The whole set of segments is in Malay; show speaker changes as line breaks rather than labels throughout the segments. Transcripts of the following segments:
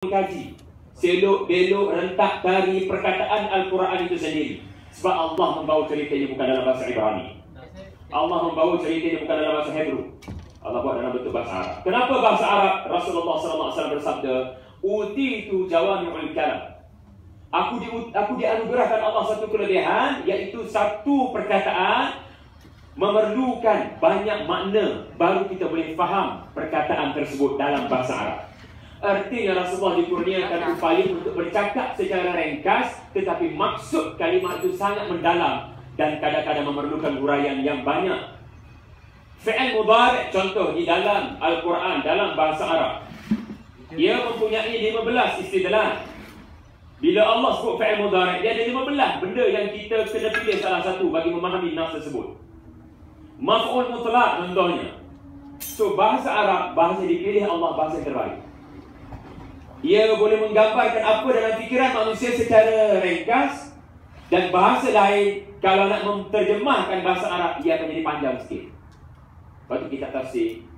mengkaji selok belok rentak dari perkataan Al-Quran itu sendiri. Sebab Allah membawa ceritanya bukan dalam bahasa Ibrani, Allah membawa ceritanya bukan dalam bahasa Hebrew, Allah buat dalam bentuk bahasa Arab. Kenapa bahasa Arab? Rasulullah SAW bersabda, utitu jawami'ul kalam. Aku dianugerahkan Allah satu kelebihan, iaitu satu perkataan memerlukan banyak makna baru kita boleh faham perkataan tersebut dalam bahasa Arab. Artinya Rasulullah dikurniakan upaya untuk bercakap secara ringkas, tetapi maksud kalimat itu sangat mendalam dan kadang-kadang memerlukan huraian yang banyak. Fi'il mudhari' contoh di dalam Al-Quran, dalam bahasa Arab, ia mempunyai 15 istidlal. Bila Allah sebut fi'il mudhari', dia ada 15 benda yang kita kena pilih salah satu bagi memahami nas tersebut. Maf'ul mutlaq contohnya. So bahasa Arab, bahasa dipilih Allah, bahasa yang terbaik. Ia boleh menggambarkan apa dalam fikiran manusia secara ringkas, dan bahasa lain kalau nak menterjemahkan bahasa Arab, ia akan jadi panjang sikit. Lepas tu kita tafsir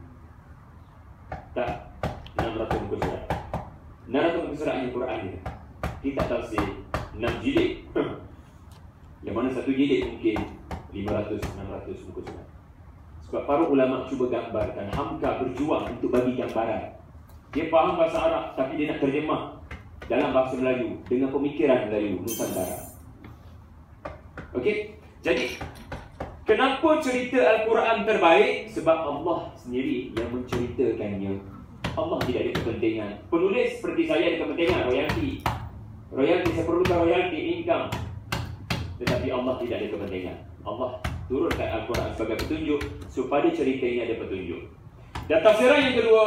tak 600 muka surat, 600 muka surat yang Quran ni. Kita tafsir 6 jilid yang mana satu jilid mungkin 500-600 muka surat. Sebab para ulama cuba gambarkan, Hamka berjuang untuk bagi gambaran. Dia faham bahasa Arab, tapi dia nak terjemah dalam bahasa Melayu dengan pemikiran Melayu Nusantara. Okey, jadi kenapa cerita Al-Quran terbaik? Sebab Allah sendiri yang menceritakannya. Allah tidak ada kepentingan. Penulis seperti saya ada kepentingan royalti. Royalti, saya perlukan royalti, income. Tetapi Allah tidak ada kepentingan. Allah turunkan Al-Quran sebagai petunjuk supaya cerita ini ada petunjuk. Dan tafsiran yang kedua,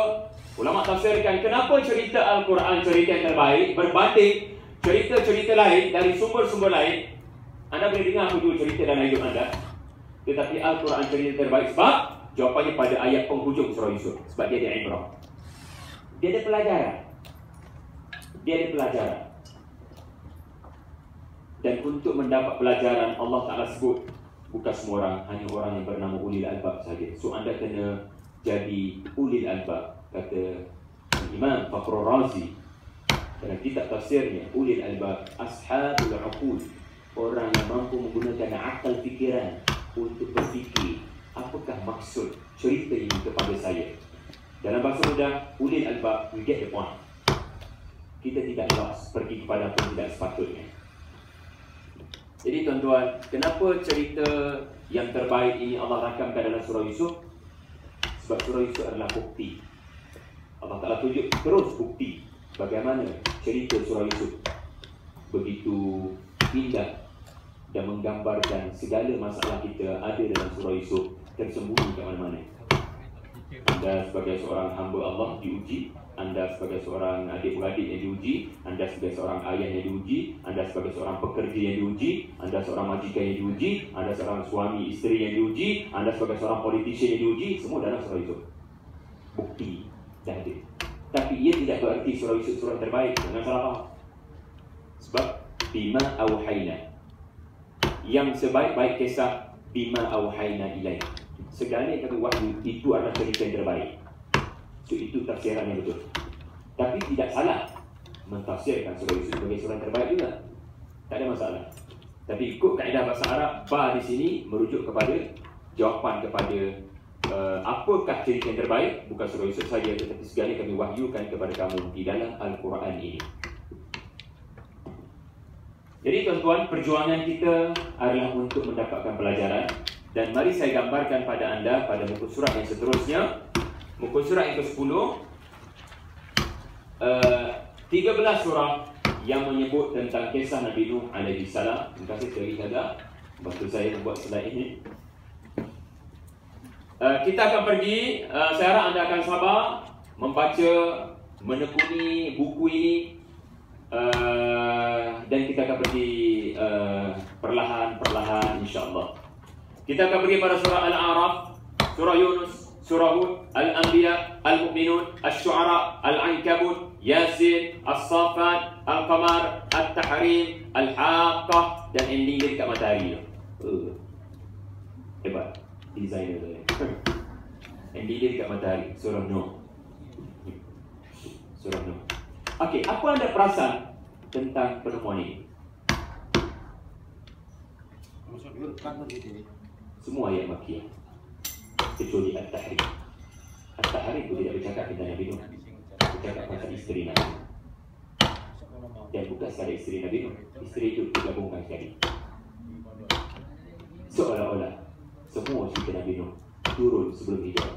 ulama tafsirkan kenapa cerita Al-Quran cerita yang terbaik berbanding cerita-cerita lain dari sumber-sumber lain. Anda boleh dengar aku dulu cerita dalam hidup anda, tetapi Al-Quran cerita terbaik sebab jawapannya pada ayat penghujung surah Yusuf. Sebab dia ada ibrah, dia ada pelajaran. Dia ada pelajaran. Dan untuk mendapat pelajaran, Allah Ta'ala sebut bukan semua orang, hanya orang yang bernama ulil albab saja. So anda kena jadi ulil albab, kata Imam Fakhrul Razi dalam kitab tafsirnya. Ulil albab, ashabul uqul, orang yang mampu menggunakan akal fikiran untuk berfikir apakah maksud cerita ini kepada saya. Dalam bahasa mudah, ulil albab, we get the point. Kita tidak lost pergi kepada apa yang tidak sepatutnya. Jadi tuan-tuan, kenapa cerita yang terbaik ini Allah rakamkan dalam surah Yusuf? Sebab surah Yusuf adalah bukti. Allah Ta'ala tunjuk terus bukti bagaimana cerita surah Yusuf begitu indah dan menggambarkan segala masalah kita ada dalam surah Yusuf tersembunyi kat mana-mana. Anda sebagai seorang hamba Allah diuji, anda sebagai seorang adik-beradik yang diuji, anda sebagai seorang ayah yang diuji, anda sebagai seorang pekerja yang diuji, anda seorang majikan yang diuji, anda seorang suami isteri yang diuji, anda sebagai seorang politician yang diuji, semua dalam surah Yusuf. Bukti dah ada. Tapi ia tidak berarti surah Yusuf surah terbaik. Jangan salah faham. Sebab bima auhayna, yang sebaik-baik kisah bima auhayna ilaih, segala yang kami wahyu itu adalah cerita yang terbaik. So itu tafsiran yang betul. Tapi tidak salah mentafsirkan surah Yusuf sebagai surah terbaik juga, tak ada masalah. Tapi ikut kaedah bahasa Arab, ba di sini merujuk kepada jawapan kepada apakah cerita yang terbaik. Bukan surah Yusuf saja, tetapi segala yang kami wahyukan kepada kamu di dalam Al-Quran ini. Jadi tuan-tuan, perjuangan kita adalah untuk mendapatkan pelajaran. Dan mari saya gambarkan pada anda pada muka surat yang seterusnya, muka surat yang ke-10, 13 surah yang menyebut tentang kisah Nabi Nuh alaihi salam. Terima kasih Terry Hada bantu saya membuat slide ini. Kita akan pergi, saya harap anda akan sabar membaca, menekuni buku ini, dan kita akan pergi perlahan-perlahan insya-Allah. Kita akan pergi pada surah Al-A'raf, surah Yunus, surah Hud, Al-Anbiya, Al-Mu'minun, Al-Syu'ara, Al-Ankabut, Yasin, As-Saffat, Al-Qamar, Al-Tahrim, Al-Haqqah, dan ending dia dekat matahari. Hebat designer tu. Ending dia dekat matahari, surah Nuh. Surah Nuh. Okey, apa anda perasan tentang penemuan ini? Semua ayat Makkiyah kecuali At-Tahrim. At-Tahrim itu tidak bercakap tentang Nabi Nuh, bercakap tentang isteri Nabi Nuh. Dan bukan sekadar isteri Nabi Nuh, isteri itu digabungkan sekali. Seolah-olah semua cerita Nabi Nuh turun sebelum hijrah.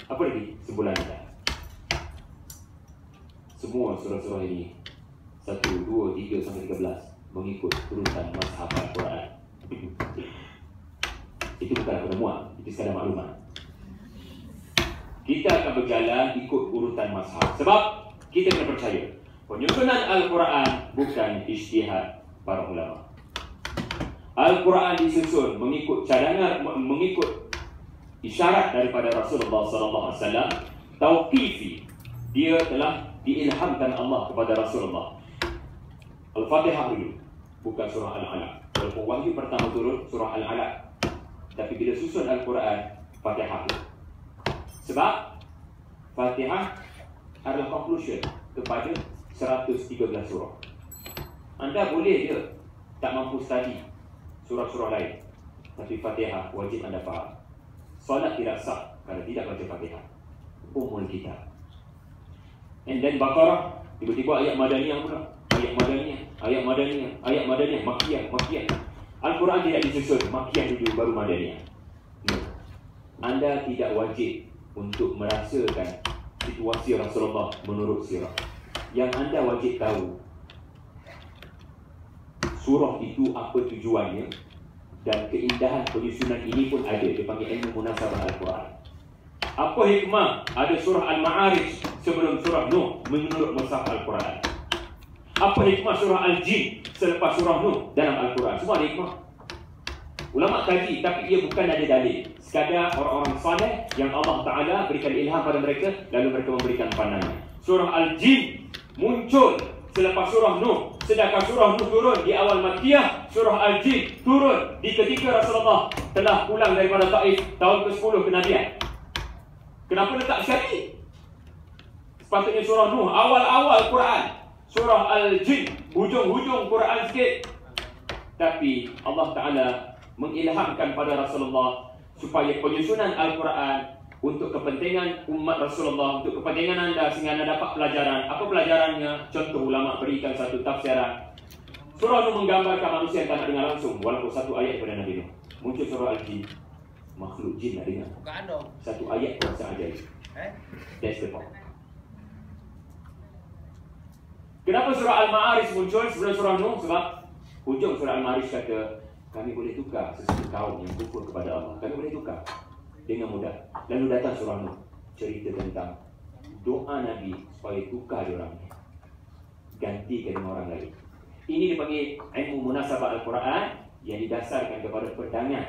Apa lagi sebulan anda? Semua surah-surah ini 1, 2, 3 sampai 13 mengikut urutan mazhab Al-Quran. Itu bukanlah penemuan, itu sekadar maklumat. Kita akan berjalan ikut urutan mazhab. Sebab kita kena percaya penyusunan Al-Quran bukan ijtihad para ulama. Al-Quran disusun mengikut cadangan, mengikut isyarat daripada Rasulullah SAW. Tauqifi, dia telah diilhamkan Allah kepada Rasulullah. Al-Fatihah dulu, bukan surah Al-Alaq. Walaupun wahyu pertama turun surah Al-Alaq, tapi bila susun Al-Quran, Fatihah dulu. Sebab Fatihah adalah conclusion kepada 113 surah. Anda boleh je tak mampu study surah-surah lain, tapi Fatihah wajib anda faham. Solat tidak sah kalau tidak baca Fatihah. Umul kitab. And then Baqarah, tiba-tiba ayat Madaniyah pula. Ayat Madaniyah, Makkiyah. Al-Quran tidak disusun Makkiyah dulu baru Madaniyah. No. Anda tidak wajib untuk merasakan situasi Rasulullah menurut sirah. Yang anda wajib tahu surah itu apa tujuannya, dan keindahan penyusunan ini pun ada. Dia panggil ilmu munasabah Al-Quran. Apa hikmah ada surah Al-Ma'arij sebelum surah Nuh menurut mushaf Al-Quran? Apa hikmah surah Al-Jin selepas surah Nuh dalam Al-Quran? Semua ada hikmah. Ulama kaji, tapi ia bukan ada dalil. Sekadar orang-orang saleh yang Allah Ta'ala berikan ilham pada mereka, lalu mereka memberikan pandangan. Surah Al-Jin muncul selepas surah Nuh, sedangkan surah Nuh turun di awal Makkiyah. Surah Al-Jin turun di ketika Rasulullah telah pulang daripada Taif tahun ke-10 kenabian. Kenapa letak syari? Sepatutnya surah Nuh awal-awal Quran, surah Al-Jin hujung-hujung Quran sikit. Tapi Allah Ta'ala mengilhamkan pada Rasulullah supaya penyusunan Al-Quran untuk kepentingan umat Rasulullah, untuk kepentingan anda, sehingga anda dapat pelajaran. Apa pelajarannya? Contoh, ulama berikan satu tafsiran. Surah Nuh menggambarkan manusia yang tak nak dengar langsung, walaupun satu ayat daripada Nabi Nuh. Muncul surah Al-Jin, makhluk jin nak dengar. Satu ayat kuasa ajaib. That's the point. Kenapa surah Al-Ma'arij muncul sebelum surah Nuh? Sebab hujung surah Al-Ma'arij kata, kami boleh tukar sesuatu kaum yang kufur kepada Allah. Kami boleh tukar dengan mudah. Lalu datang surah Nuh, cerita tentang doa Nabi supaya tukar diorang, gantikan dengan orang lain. Ini dipanggil ilmu munasabah Al-Quran yang didasarkan kepada pandangan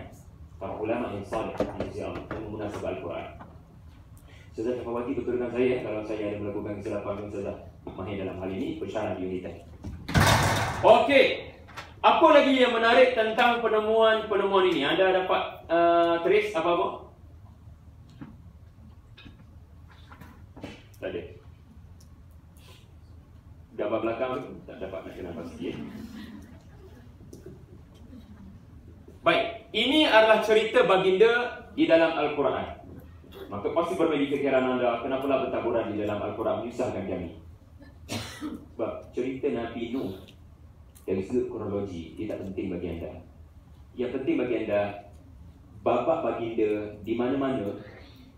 para ulama yang salih. Ilmu munasabah Al-Quran. Ustazah Tafawati betulkan saya kalau saya ada melakukan kesilapan. Ustazah mahir dalam hal ini, bersyarat di unit. Okey, apa lagi yang menarik tentang penemuan ini? Anda dapat trace apa-apa? Tak ada. Gambar belakang tak dapat nak kena pasti. Baik, ini adalah cerita baginda di dalam Al-Quran. Maka pasti bermain fikiran anda, kenapalah bertaburan di dalam Al-Quran menyusahkan kami. Sebab cerita Nabi Nuh dari sudut kronologi dia tak penting bagi anda. Yang penting bagi anda, babak baginda di mana-mana,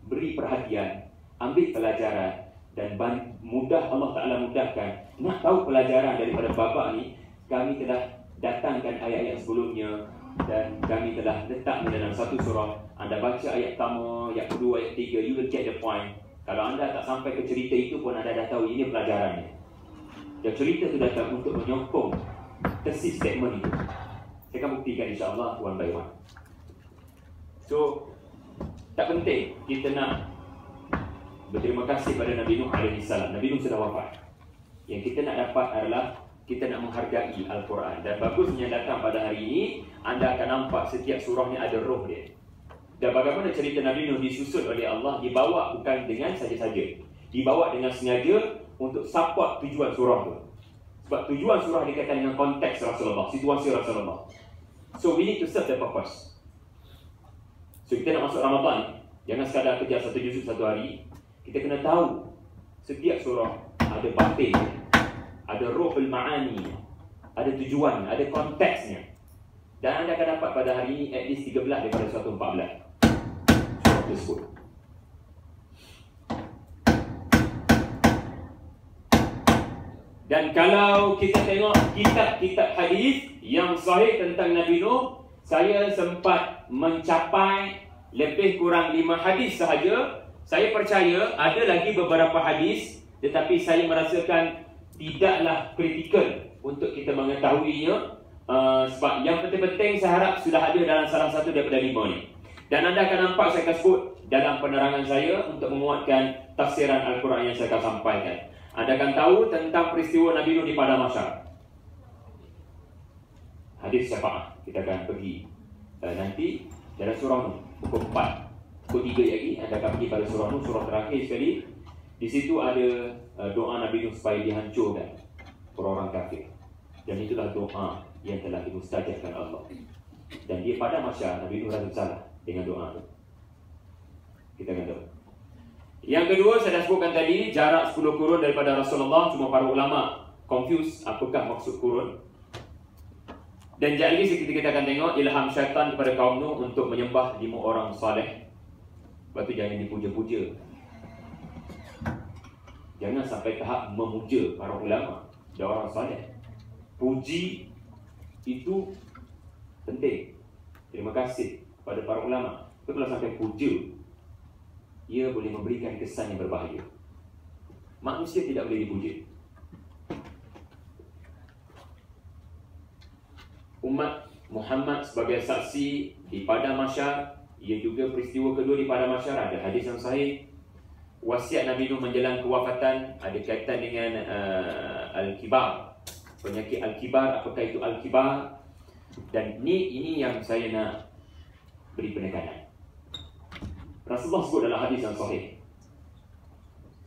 beri perhatian, ambil pelajaran, dan mudah Allah Ta'ala mudahkan. Nak tahu pelajaran daripada babak ni, kami telah datangkan ayat-ayat sebelumnya dan kami telah letaknya dalam satu surah. Anda baca ayat pertama, ayat kedua, ayat tiga, you will get the point. Kalau anda tak sampai ke cerita itu pun anda dah tahu ini pelajarannya. Dan cerita itu datang untuk menyokong tesis statement itu. Saya akan buktikan insyaAllah one by one. So, tak penting kita nak berterima kasih pada Nabi Nuh AS. Nabi Nuh sudah wafat. Yang kita nak dapat adalah kita nak menghargai Al-Quran. Dan bagusnya datang pada hari ini, anda akan nampak setiap surahnya ada roh dia. Dan bagaimana cerita Nabi Nuh disusun oleh Allah, dibawa bukan dengan saja-saja. dibawa dengan sengaja untuk support tujuan surah tu. Sebab tujuan surah dikaitan dengan konteks Rasulullah, situasi Rasulullah. So we need to serve the purpose. So kita nak masuk Ramadan, jangan sekadar kerja satu juzuk satu hari. Kita kena tahu setiap surah ada batin, ada ruhul ma'ani, ada tujuan, ada konteksnya. Dan anda akan dapat pada hari ini at least 13 daripada 114 surah tersebut. Dan kalau kita tengok kitab-kitab hadis yang sahih tentang Nabi Nuh, saya sempat mencapai lebih kurang 5 hadis sahaja. Saya percaya ada lagi beberapa hadis, tetapi saya merasakan tidaklah kritikal untuk kita mengetahuinya. Sebab yang penting-penting saya harap sudah ada dalam salah satu daripada 5 ni. Dan anda akan nampak saya akan sebut dalam penerangan saya untuk menguatkan tafsiran Al-Quran yang saya akan sampaikan. Anda akan tahu tentang peristiwa Nabi Nuh di Padang Mahsyar. Hadis syafaat kita akan pergi nanti dalam surah Nuh pukul 4, pukul 3 lagi anda akan pergi pada surah Nuh, surah terakhir sekali. Di situ ada doa Nabi Nuh supaya dihancurkan orang kafir. Dan itulah doa yang telah dimustajabkan Allah. Dan dia pada Mahsyar Nabi Nuh rasa salah dengan doa itu. Kita akan tahu. Yang kedua saya dah sebutkan tadi, jarak 10 kurun daripada Rasulullah. Cuma para ulama confuse apakah maksud kurun. Dan jadi kita akan tengok ilham syaitan kepada kaum Nuh untuk menyembah 5 orang saleh. Lepas tu jangan dipuja-puja. Jangan sampai tahap memuja para ulama dan orang saleh. Puji itu penting. Terima kasih kepada para ulama. Tapi kalau sampai puja, ia boleh memberikan kesan yang berbahaya. Manusia tidak boleh dipuja. Umat Muhammad sebagai saksi di Padang Mahsyar, ia juga peristiwa kedua di Padang Mahsyar. Ada hadis yang sahih. Wasiat Nabi Nuh menjelang kewafatan ada kaitan dengan Al-Kibar. Penyakit Al-Kibar, apakah itu Al-Kibar? Dan ini yang saya nak beri penekanan. Rasulullah sebut dalam hadis yang sahih,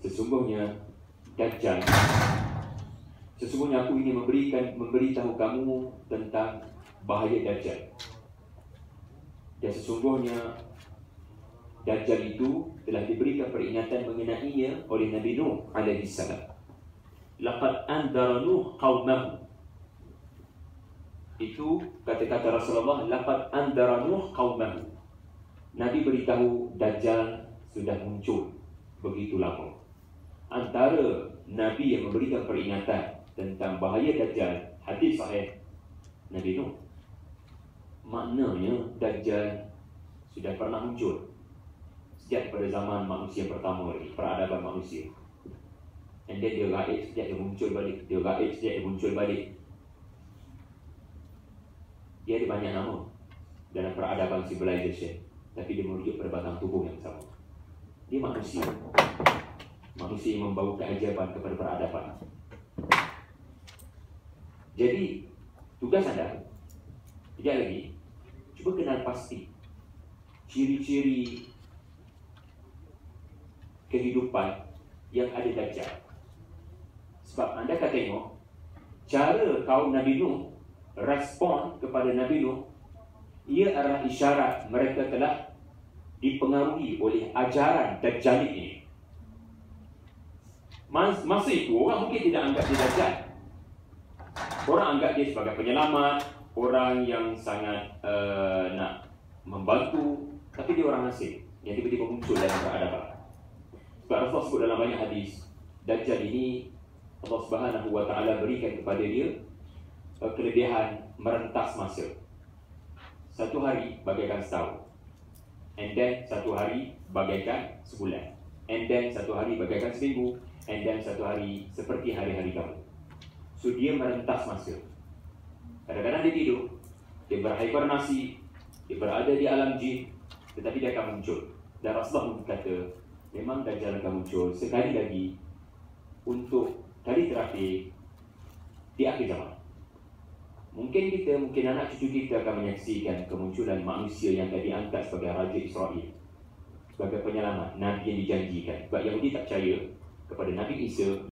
sesungguhnya Dajjal, sesungguhnya aku ingin memberitahu kamu tentang bahaya Dajjal. Dan sesungguhnya Dajjal itu telah diberikan peringatan mengenainya oleh Nabi Nuh alaihi salam. Laqad andara Nuh qaumahu. Itu kata-kata Rasulullah, laqad andara Nuh qaumahu. Nabi beritahu Dajjal sudah muncul begitu lama. Antara Nabi yang memberikan peringatan tentang bahaya Dajjal, hadis sahih Nabi Nuh. Maknanya Dajjal sudah pernah muncul sejak pada zaman manusia pertama lagi, peradaban manusia. And then dia gaib sejak dia muncul balik. Dia gaib sejak dia muncul balik. Dia ada banyak nama dalam peradaban civilization, tapi dia merujuk pada batang tubuh yang sama. Dia manusia. Manusia yang membawa keajaiban kepada peradaban. Jadi, tugas anda, sekejap lagi, cuba kenal pasti ciri-ciri kehidupan yang ada Dajjal. Sebab anda akan tengok cara kaum Nabi Nuh respon kepada Nabi Nuh, ia adalah isyarat mereka telah dipengaruhi oleh ajaran Dajjal ini. Masa itu orang mungkin tidak anggap dia Dajjal. Orang anggap dia sebagai penyelamat, orang yang sangat nak membantu, tapi dia orang asing yang tiba-tiba muncul dalam peradaban. Sebab Rasulullah sebut dalam banyak hadis, Dajjal ini Allah Subhanahu wa Ta'ala berikan kepada dia kelebihan merentas masa. Satu hari bagaikan setahun, and then satu hari bagaikan sebulan, and then satu hari bagaikan seminggu, and then satu hari seperti hari-hari kamu. So dia merentas masa. Kadang-kadang dia tidur, dia berhibernasi, dia berada di alam jin, tetapi dia akan muncul. Dan Rasulullah kata, memang Dajjal akan muncul sekali lagi untuk kali terakhir di akhir zaman. Mungkin anak cucu kita akan menyaksikan kemunculan manusia yang akan diangkat sebagai Raja Israel, sebagai penyelamat, Nabi yang dijanjikan. Sebab Yahudi tak percaya kepada Nabi Isa